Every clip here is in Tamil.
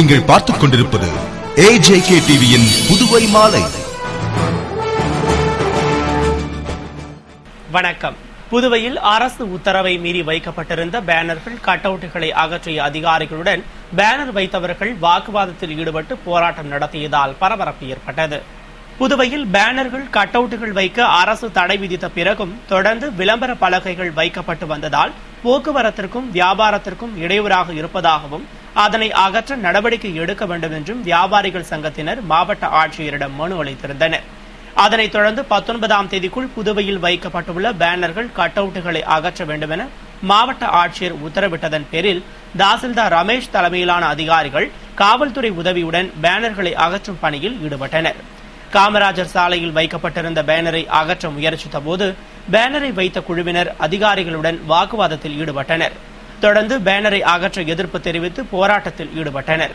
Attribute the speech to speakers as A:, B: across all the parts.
A: நீங்கள் பார்த்துக் கொண்டிருப்பது AJK டிவியின் புதுவை மாலை.
B: வணக்கம். புதுவையில் அரசு உத்தரவை மீறி வைக்கப்பட்டிருந்த பேனர்கள், கட் அவுட்டுகளை அகற்றிய அதிகாரிகளுடன் பேனர் வைத்தவர்கள் வாக்குவாதத்தில் ஈடுபட்டு போராட்டம் நடத்தியதால் பரபரப்பு ஏற்பட்டது. புதுவையில் பேனர்கள், கட் அவுட்டுகள் வைக்க அரசு தடை விதித்த பிறகும் தொடர்ந்து விளம்பர பலகைகள் வைக்கப்பட்டு வந்ததால் போக்குவரத்திற்கும் வியாபாரத்திற்கும் இடையூறாக இருப்பதாகவும் அதனை அகற்ற நடவடிக்கை எடுக்க வேண்டும் என்றும் வியாபாரிகள் சங்கத்தினர் மாவட்ட ஆட்சியரிடம் மனு அளித்திருந்தனர். அதனைத் தொடர்ந்து 19ஆம் தேதிக்குள் புதுவையில் வைக்கப்பட்டுள்ள பேனர்கள், கட் அவுட்டுகளை அகற்ற வேண்டும் என மாவட்ட ஆட்சியர் உத்தரவிட்டதன் பேரில் தாசில்தார் ரமேஷ் தலைமையிலான அதிகாரிகள் காவல்துறை உதவியுடன் பேனர்களை அகற்றும் பணியில் ஈடுபட்டனர். காமராஜர் சாலையில் வைக்கப்பட்டிருந்த பேனரை அகற்ற முயற்சித்த போது பேனரை வைத்த குழுவினர் அதிகாரிகளுடன் வாக்குவாதத்தில் ஈடுபட்டனர். தொடர்ந்து பேனரை அகற்ற எதிர்ப்பு தெரிவித்து போராட்டத்தில் ஈடுபட்டனர்.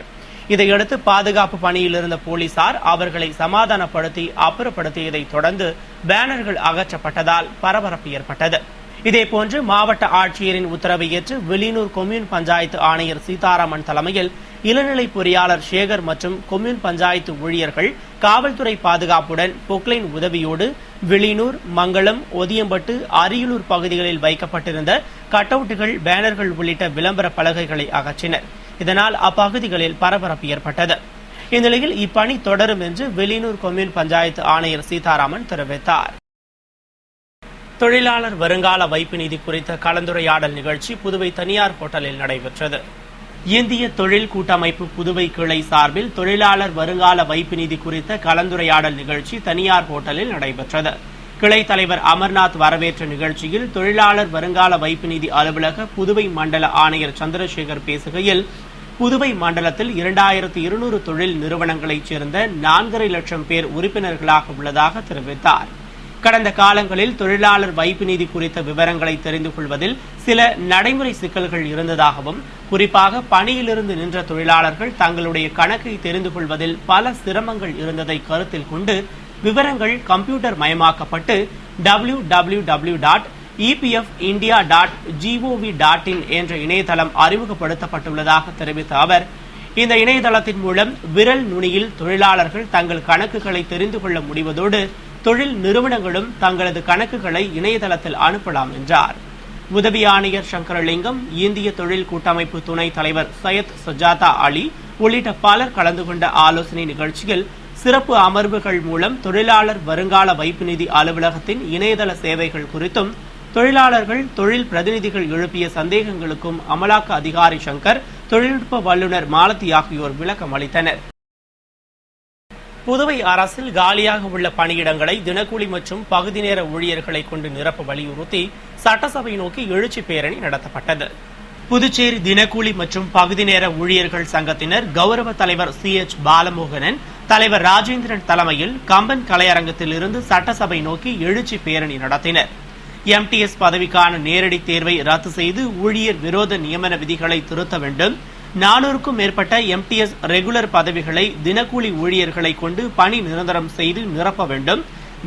B: இதையடுத்து பாதுகாப்பு பணியில் இருந்த போலீசார் அவர்களை சமாதானப்படுத்தி அப்புறப்படுத்தியதை தொடர்ந்து பேனர்கள் அகற்றப்பட்டதால் பரபரப்பு ஏற்பட்டது. இதேபோன்று மாவட்ட ஆட்சியரின் உத்தரவை ஏற்று வெளியூர் கொம்யூன் பஞ்சாயத்து ஆணையர் சீதாராமன் தலைமையில் இளநிலை பொறியாளர் சேகர் மற்றும் கொம்யூன் பஞ்சாயத்து ஊழியர்கள் காவல்துறை பாதுகாப்புடன் பொக்லைன் உதவியோடு வெளியூர், மங்களம், ஒதியம்பட்டு, அரியலூர் பகுதிகளில் வைக்கப்பட்டிருந்த கட் அவுட்டுகள், பேனர்கள் உள்ளிட்ட விளம்பர பலகைகளை அகற்றினர். இதனால் அப்பகுதிகளில் பரபரப்பு ஏற்பட்டது. இந்நிலையில் இப்பணி தொடரும் என்று வெளியூர் கொம்யூன் பஞ்சாயத்து ஆணையர் சீதாராமன் தெரிவித்தார். தொழிலாளர் வருங்கால வைப்பு நிதி குறித்த கலந்துரையாடல் நிகழ்ச்சி புதுவை தனியார் ஹோட்டலில் நடைபெற்றது. இந்திய தொழில் கூட்டமைப்பு புதுவை கிளை சார்பில் தொழிலாளர் வருங்கால வைப்பு நிதி குறித்த கலந்துரையாடல் நிகழ்ச்சி தனியார் ஹோட்டலில் நடைபெற்றது. கிளை தலைவர் அமர்நாத் வரவேற்ற நிகழ்ச்சியில் தொழிலாளர் வருங்கால வைப்பு நிதி அலுவலக புதுவை மண்டல ஆணையர் சந்திரசேகர் பேசுகையில், புதுவை மண்டலத்தில் 2200 தொழில் நிறுவனங்களைச் சேர்ந்த 4.5 லட்சம் பேர் உறுப்பினர்களாக உள்ளதாக தெரிவித்தார். கடந்த காலங்களில் தொழிலாளர் வைப்பு நிதி குறித்த விவரங்களை தெரிந்து கொள்வதில் சில நடைமுறை சிக்கல்கள் இருந்ததாகவும், குறிப்பாக பணியிலிருந்து நின்ற தொழிலாளர்கள் தங்களுடைய கணக்கை தெரிந்து கொள்வதில் பல சிரமங்கள் இருந்ததை கருத்தில் கொண்டு விவரங்கள் கம்ப்யூட்டர் மயமாக்கப்பட்டு www.epfindia.gov.in என்ற இணையதளம் அறிமுகப்படுத்தப்பட்டுள்ளதாக தெரிவித்த அவர், இந்த இணையதளத்தின் மூலம் விரல் நுனியில் தொழிலாளர்கள் தங்கள் கணக்குகளை தெரிந்து கொள்ள முடிவதோடு தொழில் நிறுவனங்களும் தங்களது கணக்குகளை இணையதளத்தில் அனுப்பலாம் என்றார். உதவி ஆணையர் சங்கரலிங்கம், இந்திய தொழில் கூட்டமைப்பு துணைத் தலைவர் சையத் சஜாதா அலி உள்ளிட்ட பலர் கலந்து கொண்ட ஆலோசனை நிகழ்ச்சியில் சிறப்பு அமர்வுகள் மூலம் தொழிலாளர் வருங்கால வைப்பு நிதி அலுவலகத்தின் இணையதள சேவைகள் குறித்தும், தொழிலாளர்கள், தொழில் பிரதிநிதிகள் எழுப்பிய சந்தேகங்களுக்கும் அமலாக்க அதிகாரி சங்கர், தொழில்நுட்ப வல்லுநர் மாலதி ஆகியோர் விளக்கம் அளித்தனர். புதுவை அரசில் காலியாக உள்ள பணியிடங்களை தினக்கூலி மற்றும் பகுதி நேர ஊழியர்களை கொண்டு நிரப்ப வலியுறுத்தி சட்டசபை நோக்கி எழுச்சி பேரணி நடத்தப்பட்டது. புதுச்சேரி தினக்கூலி மற்றும் பகுதி நேர ஊழியர்கள் சங்கத்தினர் கௌரவ தலைவர் CH பாலமோகனன், தலைவர் ராஜேந்திரன் தலைமையில் கம்பன் கலையரங்கத்தில் இருந்து சட்டசபை நோக்கி எழுச்சி பேரணி நடத்தினர். MTS பதவிக்கான நேரடி தேர்வை ரத்து செய்து ஊழியர் விரோத நியமன விதிகளை திருத்த வேண்டும், 400க்கும் மேற்பட்ட MTS ரெகுலர் பதவிகளை தினக்கூலி ஊழியர்களை கொண்டு பணி நிரந்தரம் செய்து நிரப்ப வேண்டும்,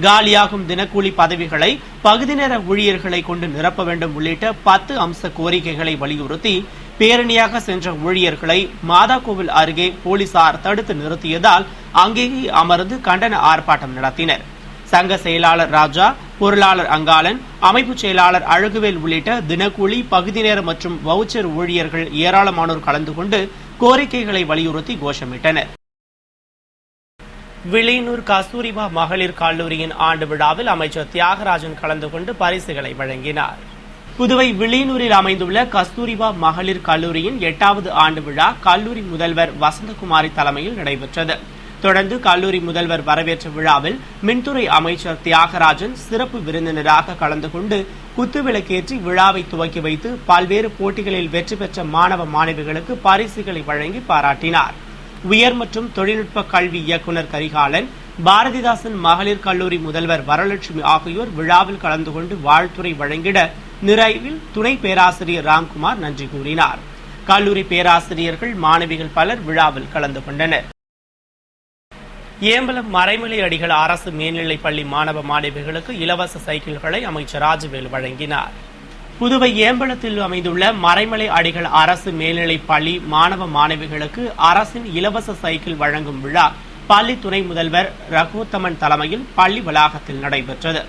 B: காலியாகும் தினக்கூலி பதவிகளை பகுதி நேர ஊழியர்களை கொண்டு நிரப்ப வேண்டும் உள்ளிட்ட 10 அம்ச கோரிக்கைகளை வலியுறுத்தி பேரணியாக சென்ற ஊழியர்களை மாதாக்கோவில் அருகே போலீசார் தடுத்து நிறுத்தியதால் அங்கேயே அமர்ந்து கண்டன ஆர்ப்பாட்டம் நடத்தினர். சங்க செயலாளர் ராஜா, பொருளாளர் அங்காளன், அமைப்பு செயலாளர் அழகுவேல் உள்ளிட்ட தினக்கூலி, பகுதி நேர மற்றும் வவுச்சர் ஊழியர்கள் ஏராளமானோர் கலந்து கொண்டு கோரிக்கைகளை வலியுறுத்தி கோஷமிட்டனர். வெளியூர் கஸ்தூரிபா மகளிர் கல்லூரியின் ஆண்டு விழாவில் அமைச்சர் தியாகராஜன் கலந்து கொண்டு பரிசுகளை வழங்கினார். புதுவை வெளியூரில் அமைந்துள்ள கஸ்தூரிபா மகளிர் கல்லூரியின் 8வது ஆண்டு விழா கல்லூரி முதல்வர் வசந்தகுமாரி தலைமையில் நடைபெற்றது. தொடர்ந்து கல்லூரி முதல்வர் வரவேற்ற விழாவில் மின்துறை அமைச்சர் தியாகராஜன் சிறப்பு விருந்தினராக கலந்து கொண்டு குத்துவிளக்கேற்றி விழாவை துவக்கி வைத்து பல்வேறு போட்டிகளில் வெற்றி பெற்ற மாணவ மாணவிகளுக்கு பரிசுகளை வழங்கி பாராட்டினார். உயர் மற்றும் தொழில்நுட்ப கல்வி இயக்குநர் கரிகாலன், பாரதிதாசன் மகளிர் கல்லூரி முதல்வர் வரலட்சுமி ஆகியோர் விழாவில் கலந்து கொண்டு வாழ்த்துரை வழங்கிட, நிறைவில் துணை பேராசிரியர் ராம்குமார் நன்றி கூறினார். கல்லூரி பேராசிரியர்கள், மாணவிகள் பலர் விழாவில் கலந்து கொண்டனர். ஏம்பலம் மறைமலை அடிகள் அரசு மேல்நிலைப் பள்ளி மாணவ மாணவிகளுக்கு இலவச சைக்கிள்களை அமைச்சர் ராஜவேல் வழங்கினார். புதுவை ஏம்பலத்தில் அமைந்துள்ள மறைமலை அடிகள் அரசு மேல்நிலைப் பள்ளி மாணவ மாணவிகளுக்கு அரசின் இலவச சைக்கிள் வழங்கும் விழா பள்ளி துணை முதல்வர் ரகுத்தமன் தலைமையில் பள்ளி வளாகத்தில் நடைபெற்றது.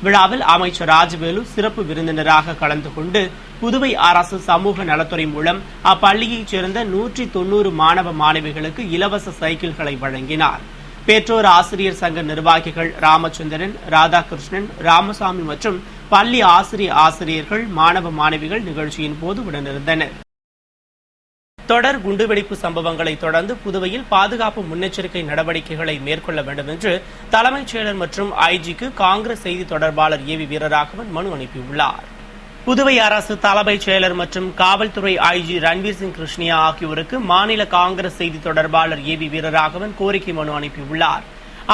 B: விழாவில் அமைச்சர் ராஜவேலு சிறப்பு விருந்தினராக கலந்து கொண்டு புதுவை அரசு சமூக நலத்துறை மூலம் அப்பள்ளியைச் சேர்ந்த 190 மாணவ மாணவிகளுக்கு இலவச சைக்கிள்களை வழங்கினார். பெற்றோர் ஆசிரியர் சங்க நிர்வாகிகள் ராமச்சந்திரன், ராதாகிருஷ்ணன், ராமசாமி மற்றும் பள்ளி ஆசிரியர்கள், மாணவ மாணவிகள் நிகழ்ச்சியின் போது உடனிருந்தனர். தொடர் குண்டுவெடிப்பு சம்பவங்களை தொடர்ந்து புதுவையில் பாதுகாப்பு முன்னெச்சரிக்கை நடவடிக்கைகளை மேற்கொள்ள வேண்டும் என்று தலைமைச் செயலர் மற்றும் ஐஜிக்கு காங்கிரஸ் செய்தி தொடர்பாளர் ஏ வி வீரராகவன் மனு அனுப்பியுள்ளார். புதுவை அரசு தலைமைச் செயலர் மற்றும் காவல்துறை ஐஜி ரன்வீர் சிங் கிருஷ்ணியா ஆகியோருக்கு மாநில காங்கிரஸ் செய்தி தொடர்பாளர் ஏ வி வீரராகவன் கோரிக்கை மனு அனுப்பியுள்ளார்.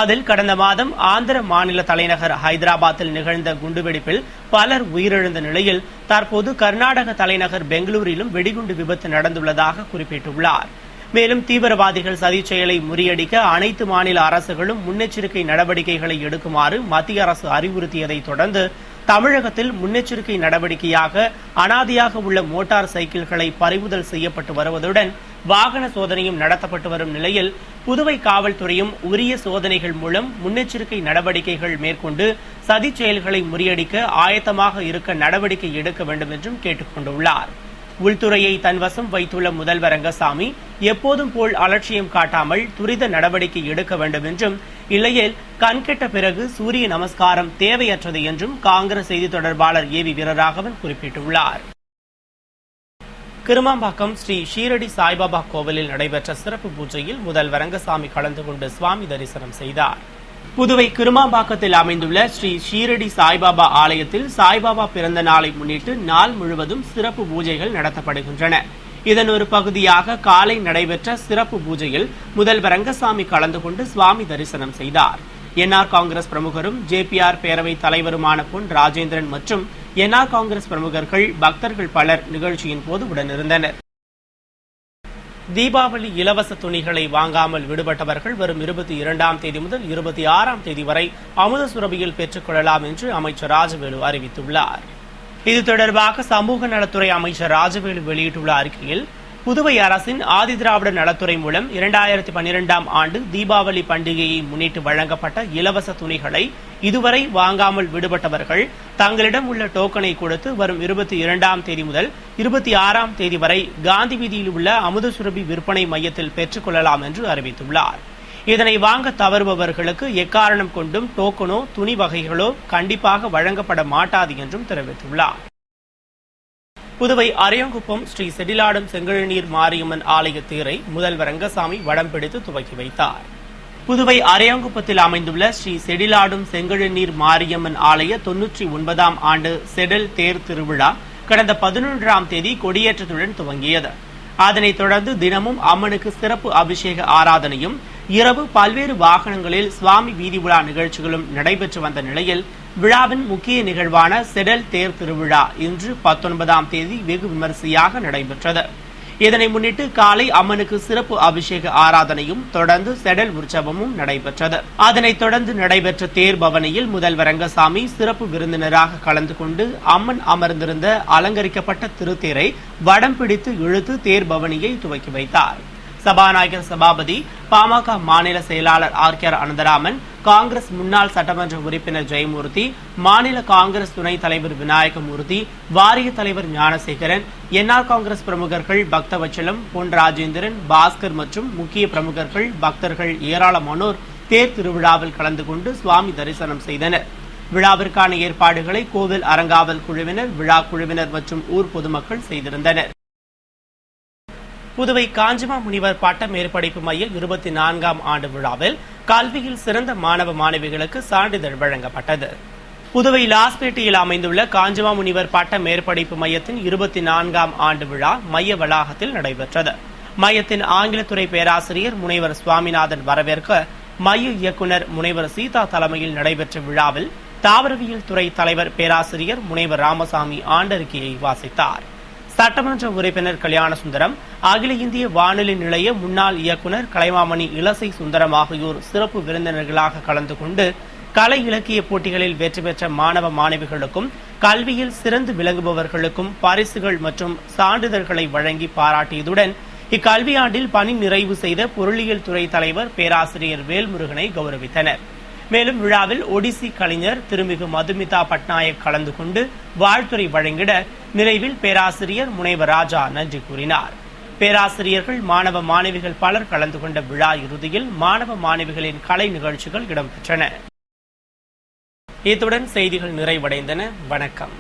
B: அதில் கடந்த மாதம் ஆந்திர மாநில தலைநகர் ஹைதராபாத்தில் நிகழ்ந்த குண்டுவெடிப்பில் பலர் உயிரிழந்த நிலையில் தற்போது கர்நாடக தலைநகர் பெங்களூரிலும் வெடிகுண்டு விபத்து நடந்துள்ளதாக குறிப்பிட்டுள்ளார். மேலும் தீவிரவாதிகள் சதி செயலை முறியடிக்க அனைத்து மாநில அரசுகளும் முன்னெச்சரிக்கை நடவடிக்கைகளை எடுக்குமாறு மத்திய அரசு அறிவுறுத்தியதை தொடர்ந்து தமிழகத்தில் முன்னெச்சரிக்கை நடவடிக்கையாக அனாதையாக உள்ள மோட்டார் சைக்கிள்களை பறிமுதல் செய்யப்பட்டு வருவதுடன் வாகன சோதனையும் நடத்தப்பட்டு வரும் நிலையில் புதுவை காவல்துறையும் உரிய சோதனைகள் மூலம் முன்னெச்சரிக்கை நடவடிக்கைகள் மேற்கொண்டு சதி செயல்களை முறியடிக்க ஆயத்தமாக இருக்க நடவடிக்கை எடுக்க வேண்டும் என்றும் கேட்டுக் கொண்டுள்ளார். உள்துறையை தன்வசம் வைத்துள்ள முதல்வர் ரங்கசாமி எப்போதும் போல் அலட்சியம் காட்டாமல் துரித நடவடிக்கை எடுக்க வேண்டும் என்றும், இல்லையேல் கண்கெட்ட பிறகு சூரிய நமஸ்காரம் தேவையற்றது என்றும் காங்கிரஸ் செய்தி தொடர்பாளர் ஏ வி வீரராகவன் குறிப்பிட்டுள்ளார். கிருமாம்பாக்கம் ஸ்ரீ ஷீரடி சாய்பாபா கோவிலில் நடைபெற்ற சிறப்பு பூஜையில் முதல்வர் ரங்கசாமி கலந்து கொண்டு சுவாமி தரிசனம் செய்தார். புதுவை கிருமாம்பாக்கத்தில் அமைந்துள்ள ஸ்ரீ ஷீரடி சாய்பாபா ஆலயத்தில் சாய்பாபா பிறந்த நாளை முன்னிட்டு நாள் முழுவதும் சிறப்பு பூஜைகள் நடத்தப்படுகின்றன. இதன் ஒரு பகுதியாக காலை நடைபெற்ற சிறப்பு பூஜையில் முதல்வர் ரங்கசாமி கலந்து கொண்டு சுவாமி தரிசனம் செய்தார். என்ஆர் காங்கிரஸ் பிரமுகரும் ஜேபிஆர் பேரவைத் தலைவருமான பொன் ராஜேந்திரன் மற்றும் என்ஆர் காங்கிரஸ் பிரமுகர்கள், பக்தர்கள் பலர் நிகழ்ச்சியின் போது உடனிருந்தனர். தீபாவளி இலவச துணிகளை வாங்காமல் விடுபட்டவர்கள் வரும் 22ஆம் தேதி முதல் 26ஆம் தேதி வரை அமுத சுரபியில் பெற்றுக் கொள்ளலாம் என்று அமைச்சர் ராஜவேலு அறிவித்துள்ளார். இது தொடர்பாக சமூக நலத்துறை அமைச்சர் ராஜவேலு வெளியிட்டுள்ள அறிக்கையில், புதுவை அரசின் ஆதிதிராவிட நலத்துறை மூலம் 2012ஆம் ஆண்டு தீபாவளி பண்டிகையை முன்னிட்டு வழங்கப்பட்ட இலவச துணிகளை இதுவரை வாங்காமல் விடுபட்டவர்கள் தங்களிடம் உள்ள டோக்கனை கொடுத்து வரும் 22ஆம் தேதி முதல் 26ஆம் தேதி வரை காந்தி வீதியில் உள்ள அமுத சுரபி விற்பனை மையத்தில் பெற்றுக் கொள்ளலாம் என்று அறிவித்துள்ளார். இதனை வாங்க தவறுபவர்களுக்கு எக்காரணம் கொண்டும் டோக்கனோ துணி வகைகளோ கண்டிப்பாக வழங்கப்பட மாட்டாது என்றும் தெரிவித்துள்ளார். புதுவை அரியங்குப்பம் ஸ்ரீ செடிலாடும் செங்கழுநீர் மாரியம்மன் ஆலய தேரை முதல்வர் ரங்கசாமி வடம் பிடித்து துவக்கி வைத்தார். புதுவை அரியங்குப்பத்தில் அமைந்துள்ள ஸ்ரீ செடிலாடும் செங்கழுநீர் மாரியம்மன் ஆலய 99ஆம் ஆண்டு செடல் தேர் திருவிழா கடந்த 11ஆம் தேதி கொடியேற்றத்துடன் துவங்கியது. அதனைத் தொடர்ந்து தினமும் அம்மனுக்கு சிறப்பு அபிஷேக ஆராதனையும் இரவு பல்வேறு வாகனங்களில் சுவாமி வீதி உலா நிகழ்ச்சிகளும் நடைபெற்று வந்த நிலையில் விழாவின் முக்கிய நிகழ்வான செடல் தேர் திருவிழா இன்று 19ஆம் தேதி வெகு விமரிசையாக நடைபெற்றது. இதனை முன்னிட்டு காலை அம்மனுக்கு சிறப்பு அபிஷேக ஆராதனையும் தொடர்ந்து செடல் உற்சவமும் நடைபெற்றது. அதனைத் தொடர்ந்து நடைபெற்ற தேர் பவனியில் முதல்வர் ரங்கசாமி சிறப்பு விருந்தினராக கலந்து கொண்டு அம்மன் அமர்ந்திருந்த அலங்கரிக்கப்பட்ட திருத்தேரை வடம் பிடித்து இழுத்து தேர் பவனியை துவக்கி வைத்தார். சபாநாயகர் சபாபதி, பாமக மாநில செயலாளர் ஆர் அனந்தராமன், காங்கிரஸ் முன்னாள் சட்டமன்ற உறுப்பினர் ஜெயமூர்த்தி, மாநில காங்கிரஸ் துணைத் தலைவர் விநாயகமூர்த்தி, வாரிய தலைவர் ஞானசேகரன், என்ஆர் காங்கிரஸ் பிரமுகர்கள் பக்தவச்சலம், பொன் ராஜேந்திரன், பாஸ்கர் மற்றும் முக்கிய பிரமுகர்கள், பக்தர்கள் ஏராளமானோர் தேர் திருவிழாவில் கலந்து கொண்டு சுவாமி தரிசனம் செய்தனர். விழாவிற்கான ஏற்பாடுகளை கோவில் அறங்காவல் குழுவினர், விழா குழுவினர் மற்றும் ஊர் பொதுமக்கள் செய்திருந்தனர். புதுவை காஞ்சிமா முனிவர் பட்ட மேற்படிப்பு மைய 24ஆம் ஆண்டு விழாவில் கல்வியில் சிறந்த மாணவ மாணவிகளுக்கு சான்றிதழ் வழங்கப்பட்டது. புதுவை லாஸ்பேட்டையில் அமைந்துள்ள காஞ்சிமா முனிவர் பட்ட மேற்படிப்பு மையத்தின் 24ஆம் ஆண்டு விழா மைய வளாகத்தில் நடைபெற்றது. மையத்தின் ஆங்கிலத்துறை பேராசிரியர் முனைவர் சுவாமிநாதன் வரவேற்க மைய இயக்குநர் முனைவர் சீதா தலைமையில் நடைபெற்ற விழாவில் தாவரவியல் துறை தலைவர் பேராசிரியர் முனைவர் ராமசாமி ஆண்டறிக்கையை வாசித்தார். சட்டமன்ற உறுப்பினர் கல்யாணசுந்தரம், அகில இந்திய வானொலி நிலைய முன்னாள் இயக்குநர் கலைமாமணி இலசை சுந்தரம் ஆகியோர் சிறப்பு விருந்தினர்களாக கலந்து கொண்டு கலை இலக்கிய போட்டிகளில் வெற்றி பெற்ற மாணவ மாணவிகளுக்கும் கல்வியில் சிறந்து விளங்குபவர்களுக்கும் பரிசுகள் மற்றும் சான்றிதழ்களை வழங்கி பாராட்டியதுடன் இக்கல்வியாண்டில் பணி நிறைவு செய்த பொருளியல் துறை தலைவர் பேராசிரியர் வேல்முருகனை கௌரவித்தனர். மேலும் விழாவில் ஒடிசி கலைஞர் திருமிகு மதுமிதா பட்நாயக் கலந்து கொண்டு வாழ்த்துரை வழங்கிட நிறைவில் பேராசிரியர் முனைவர் ராஜா நன்றி கூறினார். பேராசிரியர்கள் மாணவ மாணவிகள் பலர் கலந்து கொண்ட விழா இறுதியில் மாணவ மாணவிகளின் கலை நிகழ்ச்சிகள் இடம்பெற்றன. இத்துடன் செய்திகள் நிறைவடைந்தன. வணக்கம்.